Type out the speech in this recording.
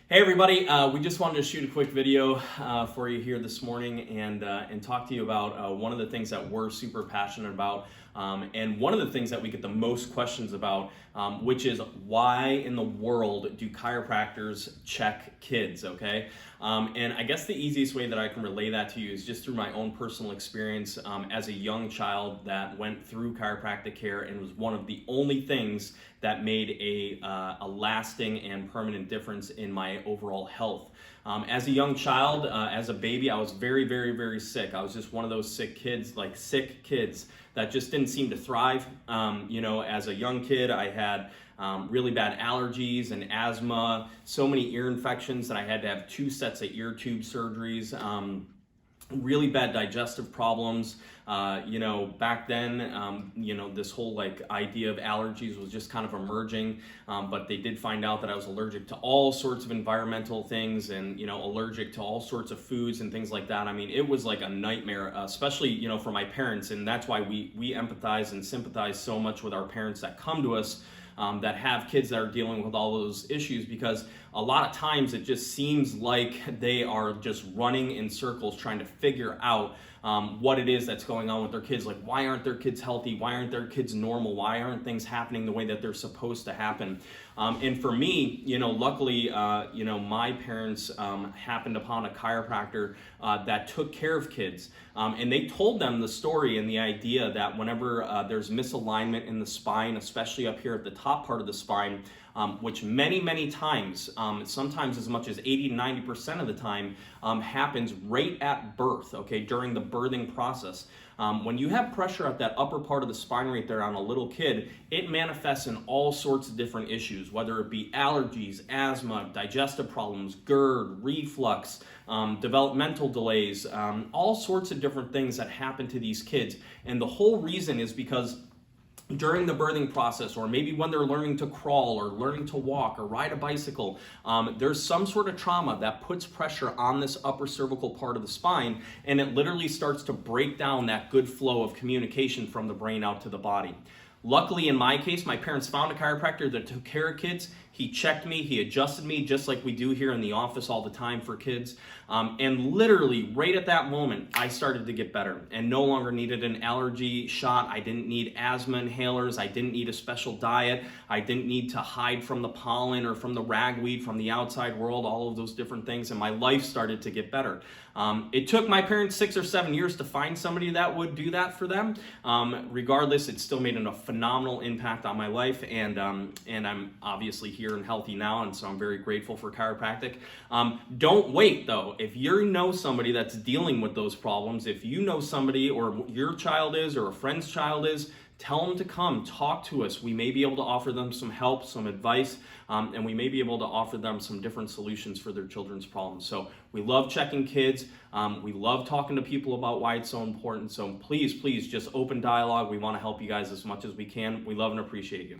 Hey everybody, we just wanted to shoot a quick video for you here this morning and talk to you about one of the things that we're super passionate about and one of the things that we get the most questions about, which is why in the world do chiropractors check kids, okay? And I guess the easiest way that I can relay that to you is just through my own personal experience as a young child that went through chiropractic care and was one of the only things that made a lasting and permanent difference in my overall health. As a young child, as a baby, I was very sick. I was just one of those sick kids that just didn't seem to thrive. As a young kid, I had really bad allergies and asthma, so many ear infections that I had to have 2 sets of ear tube surgeries. Really bad digestive problems. Back then, this whole idea of allergies was just kind of emerging, but they did find out that I was allergic to all sorts of environmental things and, allergic to all sorts of foods and things like that. I mean, it was like a nightmare, especially, for my parents. And that's why we empathize and sympathize so much with our parents that come to us that have kids that are dealing with all those issues, because a lot of times it just seems like they are just running in circles trying to figure out what it is that's going on with their kids. Like, why aren't their kids healthy? Why aren't their kids normal? Why aren't things happening the way that they're supposed to happen? And for me, luckily, my parents happened upon a chiropractor that took care of kids. And they told them the story and the idea that whenever there's misalignment in the spine, especially up here at the top part of the spine, which many times, sometimes as much as 80-90% of the time, happens right at birth, okay, during the birthing process. When you have pressure at that upper part of the spine right there on a little kid, it manifests in all sorts of different issues, whether it be allergies, asthma, digestive problems, GERD, reflux, developmental delays, all sorts of different things that happen to these kids. And the whole reason is because during the birthing process, or maybe when they're learning to crawl or learning to walk or ride a bicycle, there's some sort of trauma that puts pressure on this upper cervical part of the spine, and it literally starts to break down that good flow of communication from the brain out to the body. Luckily, in my case, my parents found a chiropractor that took care of kids. He checked me, he adjusted me, just like we do here in the office all the time for kids. And literally, right at that moment, I started to get better and no longer needed an allergy shot. I didn't need asthma inhalers. I didn't need a special diet. I didn't need to hide from the pollen or from the ragweed from the outside world, all of those different things. And my life started to get better. It took my parents 6 or 7 years to find somebody that would do that for them. Regardless, it still made a phenomenal impact on my life, and I'm obviously here and healthy now, and so I'm very grateful for chiropractic. Don't wait though. If you know somebody that's dealing with those problems, if you know somebody, or your child is, or a friend's child is, tell them to come talk to us. We may be able to offer them some help, some advice, and we may be able to offer them some different solutions for their children's problems. So we love checking kids. We love talking to people about why it's so important. So please just open dialogue. We want to help you guys as much as we can. We love and appreciate you.